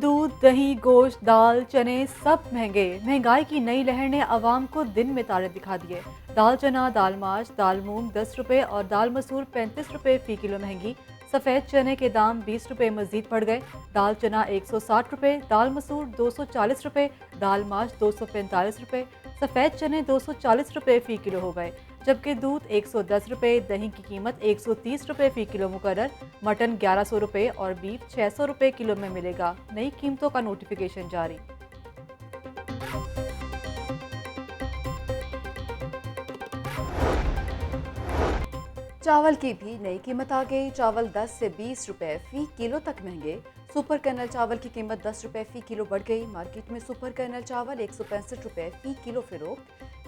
दूध, दही, गोश्त, दाल, चने सब महंगे। महंगाई की नई लहर ने आवाम को दिन में तारे दिखा दिए। दाल चना, दाल माश, दाल मूंग 10 रुपये और दाल मसूर 35 रुपये फी किलो महंगी। सफ़ेद चने के दाम 20 रुपये मजीद बढ़ गए। दाल चना 160 रुपये, दाल मसूर 240 रुपये, दाल माश 245 रुपये, सफ़ेद चने 240 रुपये फी किलो हो गए। जबकि दूध 110 रुपये, दही की कीमत 130 रुपये फी किलो मुकर्रर, मटन 1100 रुपये और बीफ 600 रुपये किलो में मिलेगा। नई कीमतों का नोटिफिकेशन जारी। चावल की भी नई कीमत आ गई। चावल 10 से 20 रुपए फी किलो तक महंगे। सुपर कर्नल चावल की कीमत 10 रुपए फी किलो बढ़ गई। मार्केट में सुपर कर्नल चावल 165 रुपए फी किलो फरोख्त।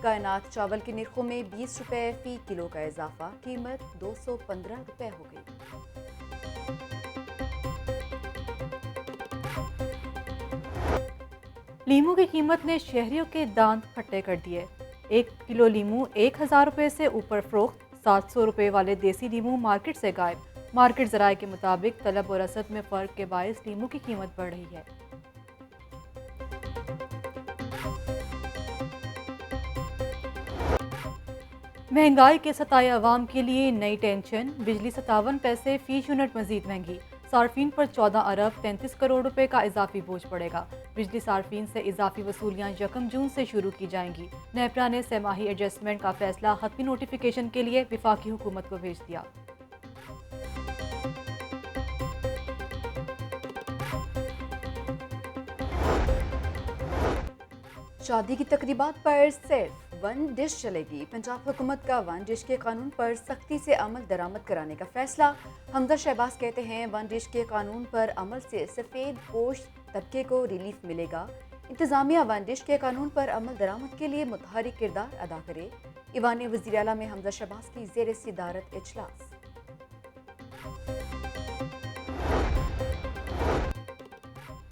कायनात चावल के निर्खों में 20 रुपए फी किलो का इजाफा, कीमत 215 रुपए हो गई। लीमू की कीमत ने शहरियों के दांत खट्टे कर दिए। 1 किलो लीमू 1000 रुपये से ऊपर फरोख्त। 700 रुपये वाले देसी लीमू मार्केट से गायब। मार्केट जराये के मुताबिक तलब और रसद में फ़र्क के बायस लीमू की कीमत बढ़ रही है। महंगाई के सताए अवाम के लिए नई टेंशन। बिजली 57 पैसे फी यूनिट मजीद महंगी। सार्फिन पर 14 अरब 33 करोड़ रुपए का इजाफी बोझ पड़ेगा। बिजली सार्फिन से इजाफी वसूलियाँ 1 जून से शुरू की जाएंगी। नेपरा ने सेमाही एडजस्टमेंट का फैसला हतमी नोटिफिकेशन के लिए विफाकी हुकूमत को भेज दिया। शादी की तकरीबात पर सिर्फ 1 डिश चलेगी। पंजाब हुकूमत का 1 डिश के कानून पर सख्ती से अमल दरामद कराने का फैसला। हमजा शहबाज कहते हैं 1 डिश के कानून पर अमल से सफ़ेद पोश तबके को रिलीफ मिलेगा। इंतजामिया 1 डिश के कानून पर अमल दरामद के लिए मुतहरिक किरदार अदा करे। ईवान वज़ीर आला में हमजा शहबाज की ज़ेर सदारत इजलास।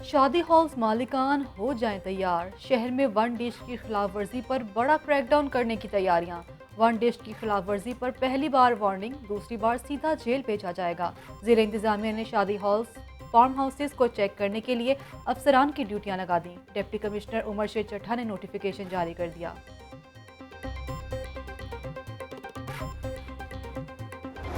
शादी हॉल्स मालिकान हो जाएं तैयार। शहर में 1 डिश की खिलाफ वर्जी पर बड़ा क्रैकडाउन करने की तैयारियां। 1 डिश की खिलाफ वर्जी पर पहली बार वार्निंग, दूसरी बार सीधा जेल भेजा जाएगा। ज़िला इंतजामिया ने शादी हॉल्स, फार्म हाउसेस को चेक करने के लिए अफसरान की ड्यूटियां लगा दी। डिप्टी कमिश्नर उमर शेर चट्ठा ने नोटिफिकेशन जारी कर दिया।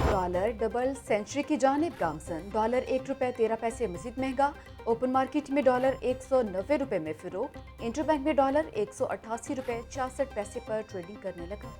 डॉलर डबल सेंचुरी की जानिब गामसन। डॉलर 1 रुपये 13 पैसे मजीद महंगा। ओपन मार्केट में डॉलर 190 रुपये में फरोख्त। इंटरबैंक में डॉलर 188 रुपये 66 पैसे पर ट्रेडिंग करने लगा।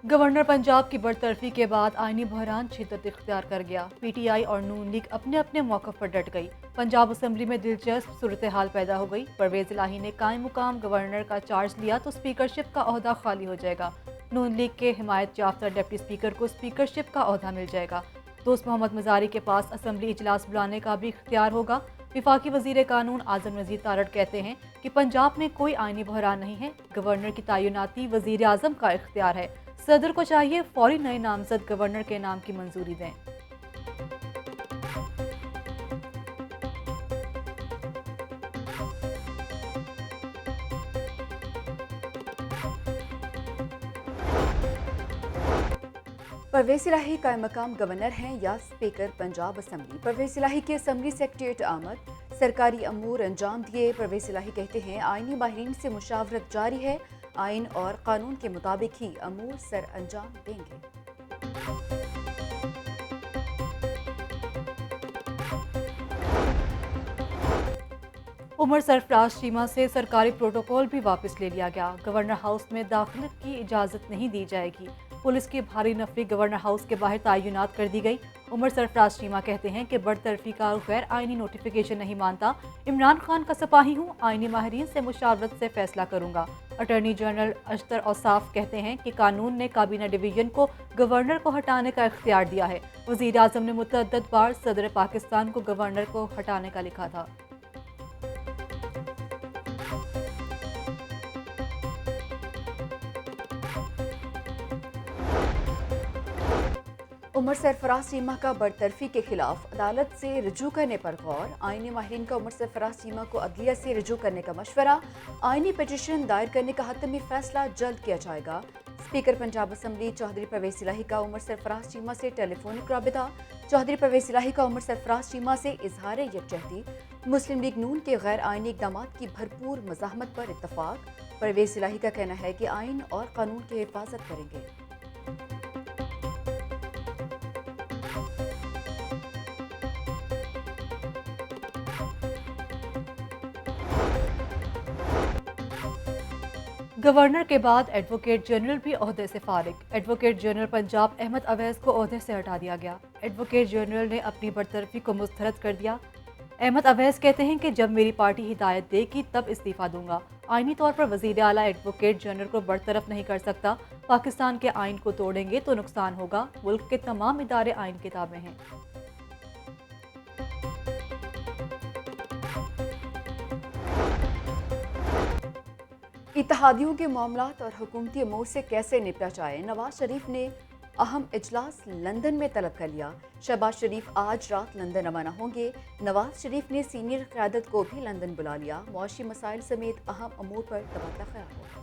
गवर्नर पंजाब की बरतरफी के बाद आईनी बहरान शिद्दत इख्तियार कर गया। पीटीआई और नून लीग अपने अपने मौक़िफ़ पर डट गई। पंजाब असम्बली में दिलचस्प सूरत हाल पैदा हो गई। परवेज़ इलाही ने कायम मुकाम गवर्नर का चार्ज लिया तो स्पीकरशिप का ओहदा खाली हो जाएगा। नून लीग के हिमायत याफ्ता डिप्टी स्पीकर को स्पीकरशिप का ओहदा मिल जाएगा। दोस्त मोहम्मद मज़ारी के पास असम्बली इजलास बुलाने का भी इख्तियार होगा। विफाकी वज़ीर कानून आज़म नज़ीर तारड़ कहते हैं कि पंजाब में कोई आईनी बहरान नहीं है। गवर्नर की तैनाती वज़ीर आज़म का इख्तियार है। सदर को चाहिए फौरी नए नामजद गवर्नर के नाम की मंजूरी दें। परवेज़ इलाही कायम मकाम गवर्नर हैं या स्पीकर पंजाब असम्बली। परवेज़ इलाही के असम्बली सेक्रेटरीट आमद, सरकारी अमूर अंजाम दिए। परवेज़ इलाही कहते हैं आईनी माहिरीन से मुशावरत जारी है। आइन और कानून के मुताबिक ही अमूर सर अंजाम देंगे। उमर सरफराज चीमा से सरकारी प्रोटोकॉल भी वापस ले लिया गया। गवर्नर हाउस में दाखिले की इजाज़त नहीं दी जाएगी। पुलिस की भारी नफरी गवर्नर हाउस के बाहर तैनात कर दी गई। उमर सरफराज चीमा कहते हैं कि बरतरफी का गैर आईनी नोटिफिकेशन नहीं मानता। इमरान खान का सिपाही हूँ, आईनी माहिरीन से मुशावरत से फैसला करूंगा। अटॉर्नी जनरल अख्तर औसाफ कहते हैं कि कानून ने काबीना डिवीजन को गवर्नर को हटाने का इख्तियार दिया है। वज़ीर आज़म ने मुतअद्दिद बार सदर पाकिस्तान को गवर्नर को हटाने का लिखा था। उमर सरफराज चीमा का बरतरफी के खिलाफ अदालत से रुजू करने पर गौर। आईनी माहिरीन का उमर सरफराज चीमा को अदलिया से रुजू करने का मशवरा। आईनी पिटीशन दायर करने का हतमी फैसला जल्द किया जाएगा। स्पीकर पंजाब असम्बली चौधरी परवेज इलाही का उमर सरफराज चीमा से टेलीफोनिक राबिता। चौधरी परवेज इलाही का उमर सरफराज चीमा से इजहार यकजहती। मुस्लिम लीग नून के गैर आइनी इकदाम की भरपूर मज़ाहमत पर इत्तफाक। परवेज इलाही का कहना है कि आइन और कानून की हिफाजत करेंगे। गवर्नर के बाद एडवोकेट जनरल भी ओहदे से फारिग। एडवोकेट जनरल पंजाब अहमद अवैस को ओहदे से हटा दिया गया। एडवोकेट जनरल ने अपनी बरतरफी को मुस्तरद कर दिया। अहमद अवैस कहते हैं कि जब मेरी पार्टी हिदायत देगी तब इस्तीफा दूंगा। आईनी तौर पर वजीर आला एडवोकेट जनरल को बरतरफ नहीं कर सकता। पाकिस्तान के आइन को तोड़ेंगे तो नुकसान होगा। मुल्क के तमाम इदारे आइन के ताबे हैं। इत्तेहादियों के मामलात और हुकूमती अमूर से कैसे निपटा जाए, नवाज शरीफ ने अहम इजलास लंदन में तलब कर लिया। शहबाज शरीफ आज रात लंदन रवाना होंगे। नवाज शरीफ ने सीनियर क़यादत को भी लंदन बुला लिया। मुआशी मसाइल समेत अहम अमूर पर तबादला ख्याल होगा।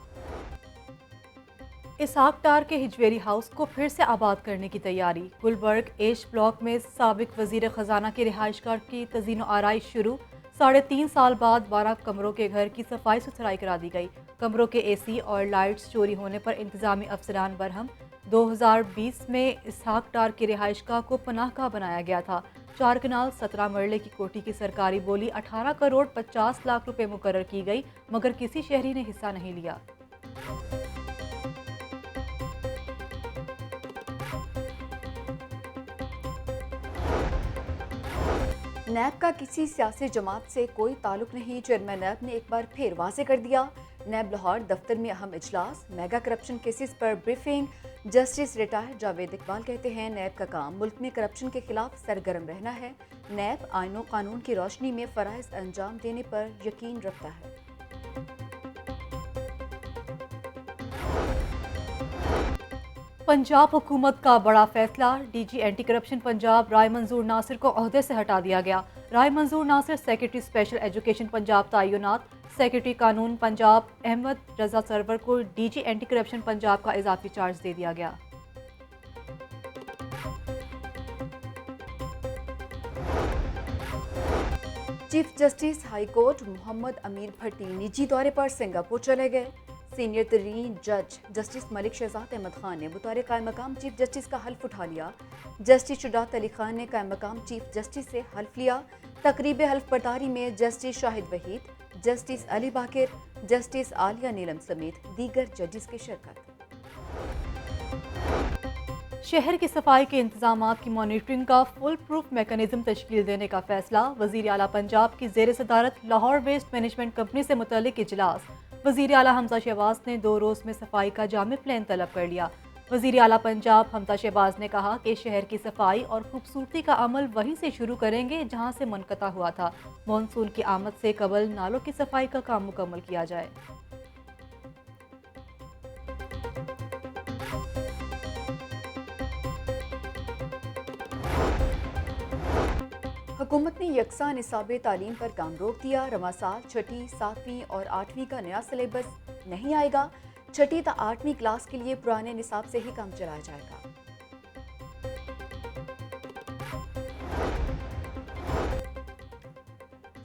इसहाक डार के हिजवेरी हाउस को फिर से आबाद करने की तैयारी। गुलबर्ग एश ब्लॉक में साबिक वजीर खजाना की रिहाइशगाह की तज़ीनो आराइश शुरू। 3.5 साल बाद 12 कमरों के घर की सफाई सुथराई करा दी गई। कमरों के एसी और लाइट्स चोरी होने पर इंतजामी अफसरान बरहम। 2020 में इसहाक डार की रिहाइशगाह को पनाहगाह बनाया गया था। 4 कनाल 17 मरले की कोठी की सरकारी बोली 18 करोड़ 50 लाख रुपए मुकर्रर की गई, मगर किसी शहरी ने हिस्सा नहीं लिया। नैब का किसी सियासी जमात से कोई ताल्लुक नहीं। चेयरमैन नैब ने एक बार फिर वाजे कर दिया। नैब लाहौर दफ्तर में अहम इजलास, मेगा करप्शन केसेस पर briefing. Justice retired Javed Iqbal कहते हैं नैब का काम मुल्क में करप्शन के खिलाफ सरगर्म रहना है। नैब आइन और कानून की रोशनी में फ़राइज़ अंजाम देने पर यकीन रखता है। पंजाब हुकूमत का बड़ा फैसला। डीजी एंटी करप्शन पंजाब राय मंजूर नासिर को ओहदे से हटा दिया गया। Rai Manzoor Nasir secretary special education Punjab तैनात। सेक्रेटरी कानून पंजाब अहमद रजा सरवर को डीजी एंटी करप्शन पंजाब का इजाफी चार्ज दे दिया गया। Chief justice high court Mohammad Amir Bhatti निजी दौरे पर सिंगापुर चले गए। सीनियर तरीन जज जस्टिस मलिक शहजाद अहमद खान ने बतौर कायम मकाम चीफ जस्टिस का हल्फ उठा लिया। जस्टिस शुजात अली खान ने कायम मकाम चीफ जस्टिस से हल्फ लिया। तकरीब हल्फ बर्दारी में जस्टिस शाहिद वहीद, जस्टिस अली बाकिर, जस्टिस आलिया नीलम समेत दीगर जजेस की शिरकत। शहर की सफाई के इंतजामात की मॉनिटरिंग का फुल प्रूफ मैकेनिज्म तश्कील देने का फैसला। वजीर आला पंजाब की जेर सदारत लाहौर वेस्ट मैनेजमेंट कंपनी से मुतल्लिक इजलास। वजीर आला हमजा शहबाज ने 2 रोज़ में सफाई का जामे प्लान तलब कर लिया। वजीर आला पंजाब हमजा शहबाज ने कहा कि शहर की सफाई और खूबसूरती का अमल वहीं से शुरू करेंगे जहां से मुनक़ता हुआ था। मानसून की आमद से कबल नालों की सफाई का काम मुकम्मल किया जाए। हुकूमत ने यकसा निसाब तालीम पर काम रोक दिया। रवां साल 6ठी, 7वीं और 8वीं का नया सिलेबस नहीं आएगा। 6ठी ता 8वीं क्लास के लिए पुराने निसाब से ही काम चलाया जाएगा।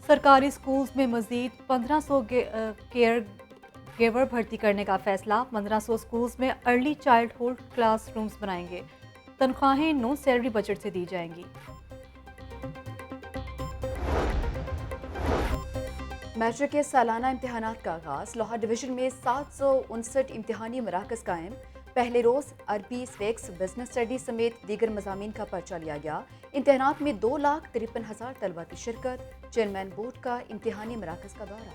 सरकारी स्कूल्स में मजीद 1500 केयर गिवर भर्ती करने का फैसला। 1500 स्कूल्स में अर्ली चाइल्डहुड क्लासरूम्स बनाएंगे। तनख्वाहें नो सैलरी बजट से दी जाएंगी। मैट्रिक के सालाना इम्तिहानात का आगाज। लाहौर डिवीजन में 759 इम्तिहानी मराकज़ कायम। पहले रोज़ अरबी, स्वेक्स, बिजनेस स्टडीज समेत दीगर मज़ामीन का पर्चा लिया गया। इम्तिहानात में 2,53,000 तलबा की शिरकत। चेयरमैन बोर्ड का इम्तिहानी मराकज़ का दौरा।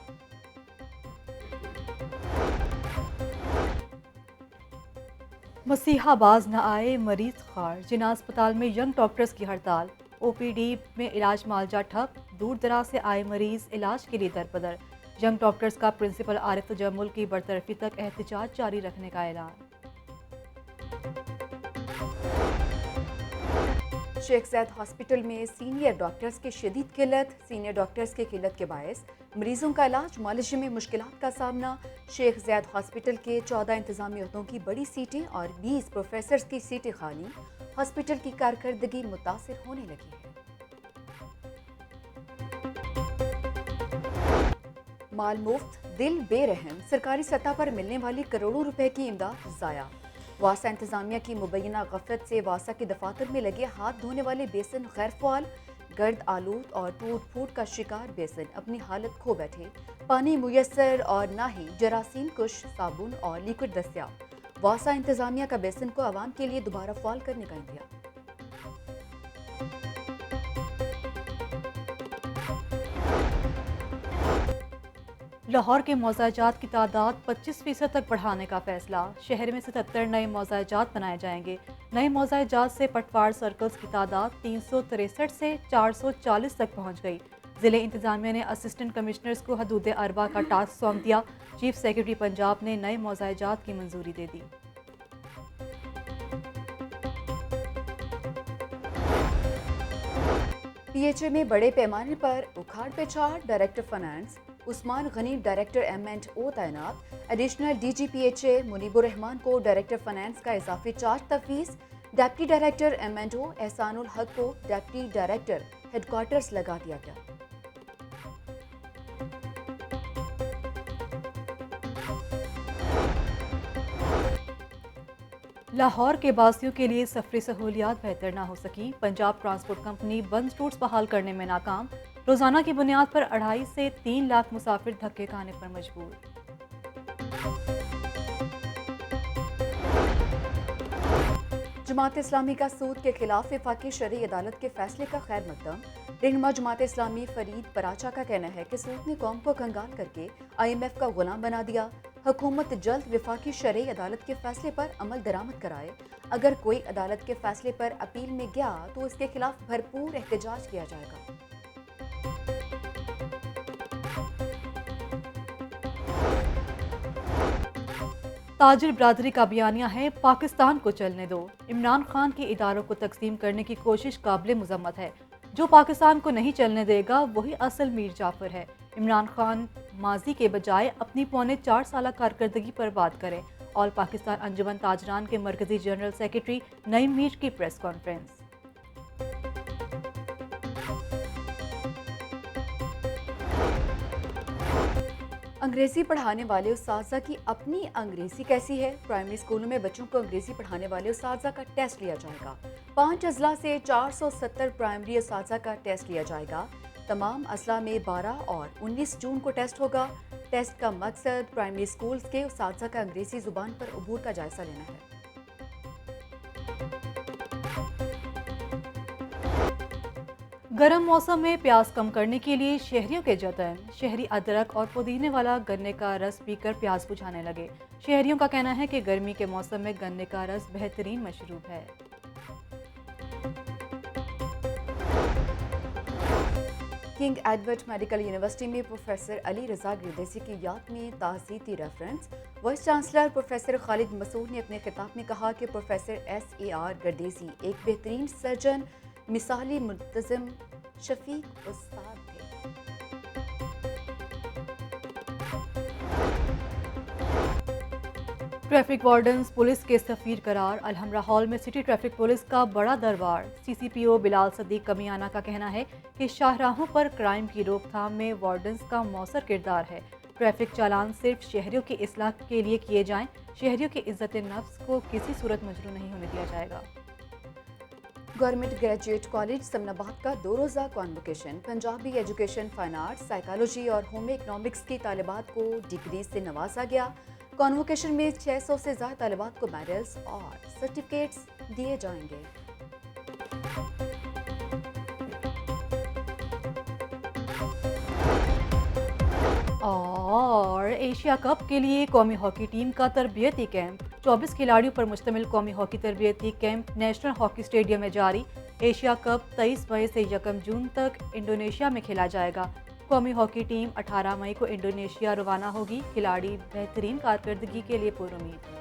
मसीहा बाज न आए, मरीज खार। जिना अस्पताल में यंग डॉक्टर्स की हड़ताल। ओपीडी में इलाज मालजा ठप। दूर दराज से आए मरीज इलाज के लिए दरपदर। यंग डॉक्टर्स का प्रिंसिपल आरिफ तजम्मुल की बरतरफी तक एहतजाज जारी रखने का ऐलान। शेख ज़ैद हॉस्पिटल में सीनियर डॉक्टर्स की शदीद किल्लत। सीनियर डॉक्टर्स की किल्लत के बायस मरीजों का इलाज मुआलजे में मुश्किलात का सामना। शेख ज़ैद हॉस्पिटल के 14 इंतजामी अहदों की बड़ी सीटें और 20 प्रोफेसर्स की सीटें खाली। हॉस्पिटल की कारकर्दगी मुतासिर होने लगी है। माल मुफ्त, दिल बेरहम, सरकारी सतह पर मिलने वाली करोड़ों रुपए की इमदाद ज़ाया। वासा इंतजामिया की मुबैना गफलत से वासा के दफातर में लगे हाथ धोने वाले बेसन गैर फ़ाल। गर्द आलूद और टूट फूट का शिकार बेसन अपनी हालत खो बैठे। पानी मुयसर और ना ही जरासीम कुश साबुन और लिक्विड दस्तियाब। वासा इंतजामिया का बेसन को आवाम के लिए दोबारा फ़ाल करने का इंतजार। लाहौर के मौज़ाजात की तादाद 25% तक बढ़ाने का फैसला। शहर में 77 नए मौज़ाजात बनाए जाएंगे। नए मौज़ाजात से पटवार सर्कल्स की तादाद 363 से 440 तक पहुंच गई। ज़िले इंतजामिया ने असिस्टेंट कमिश्नर्स को हदूद अरबा का टास्क सौंप दिया। चीफ सेक्रेटरी पंजाब ने नए मौज़ाजात की मंजूरी दे दी। पीएचए में बड़े पैमाने पर उखाड़ पेछाड़। Director finance Usman Ghani director M&O तैनात। Additional DG PHA Munibur Rehman को डायरेक्टर फाइनेंस का इजाफी चार्ज तफवीज़। Deputy director M&O Ehsanul Haq को डिप्टी डायरेक्टर हेडक्वार्टर्स लगा दिया गया। लाहौर के बासियों के लिए सफरी सहूलियात बेहतर ना हो सकी। पंजाब ट्रांसपोर्ट कंपनी बंद रूट्स बहाल करने में नाकाम। रोजाना की बुनियाद पर 2.5 से 3 लाख मुसाफिर धक्के खाने पर मजबूर। जमात इस्लामी का सूद के खिलाफ वफाकी शरई अदालत के फैसले का खैर मकदम। रहनुमा जमात इस्लामी फरीद पराचा का कहना है कि सूद ने कौम को कंगाल करके IMF का गुलाम बना दिया। हुकूमत जल्द वफाकी शरई अदालत के फैसले पर अमल दरामद कराए। अगर कोई अदालत के फैसले पर अपील में गया तो इसके खिलाफ भरपूर एहतजाज किया जाएगा। ताजिर बरादरी का बयानिया है, पाकिस्तान को चलने दो। इमरान खान के इदारों को तकसीम करने की कोशिश काबिल मुजम्मत है। जो पाकिस्तान को नहीं चलने देगा वही असल मीर जाफर है। इमरान खान माजी के बजाय अपनी 4.25 साल कारकर्दगी पर बात करें। ऑल पाकिस्तान अंजुमन ताजरान के मरकजी जनरल सेक्रेटरी नईम मीर की प्रेस कॉन्फ्रेंस। अंग्रेजी पढ़ाने वाले उस्ताज़ा की अपनी अंग्रेजी कैसी है? प्राइमरी स्कूलों में बच्चों को अंग्रेजी पढ़ाने वाले उस्ताज़ा का टेस्ट लिया जाएगा। 5 अजला से 470 प्राइमरी उस्ताज़ा का टेस्ट लिया जाएगा। तमाम अजला में 12 और 19 जून को टेस्ट होगा। टेस्ट का मकसद प्राइमरी स्कूल्स के उस्ताज़ा का अंग्रेजी जुबान पर अबूर का जायजा लेना है। गर्म मौसम में प्यास कम करने के लिए शहरियों के जतन। शहरी अदरक और पुदीने वाला गन्ने का रस पीकर प्यास बुझाने लगे। शहरियों का कहना है कि गर्मी के मौसम में गन्ने का रस बेहतरीन मशरूब है। किंग एडवर्ड मेडिकल यूनिवर्सिटी में प्रोफेसर अली रजा गिरदेसी की याद में ताज़ीती reference. Vice chancellor professor Khalid Masood ने अपने खिताब में कहा कि प्रोफेसर SAR गिरदेसी एक बेहतरीन सर्जन, मिसाली मुंतज़िम, शफीक उस्ताद थे। ट्रैफिक वार्डन्स पुलिस के सफीर करार। अलहमरा हॉल में सिटी ट्रैफिक पुलिस का बड़ा दरबार। CCPO बिलाल सदीक कमियाना का कहना है कि शाहराहों पर क्राइम की रोकथाम में वार्डन्स का मौसर किरदार है। ट्रैफिक चालान सिर्फ शहरियों की इस्लाह के लिए किए जाएं। शहरियों की इज्जत नफ्स को किसी सूरत मजरू नहीं होने दिया जाएगा। गवर्नमेंट ग्रेजुएट कॉलेज समनाबाद का 2 रोज़ा convocation. Punjabi education, fine arts, psychology और होम इकनॉमिक्स की तालिबात को डिग्री से नवाजा गया। कॉन्वोकेशन में 600 से ज़्यादा तालिबात को मेडल्स और सर्टिफिकेट्स दिए जाएंगे। और एशिया कप के लिए कौमी हॉकी टीम का तरबियती कैंप। 24 खिलाड़ियों पर मुश्तमिल कौमी हॉकी तरबियती कैंप नेशनल हॉकी स्टेडियम में जारी। एशिया कप 23 मई से 1 जून तक इंडोनेशिया में खेला जाएगा। कौमी हॉकी टीम 18 मई को इंडोनेशिया रवाना होगी। खिलाड़ी बेहतरीन कारकर्दगी के लिए पुरुमीद।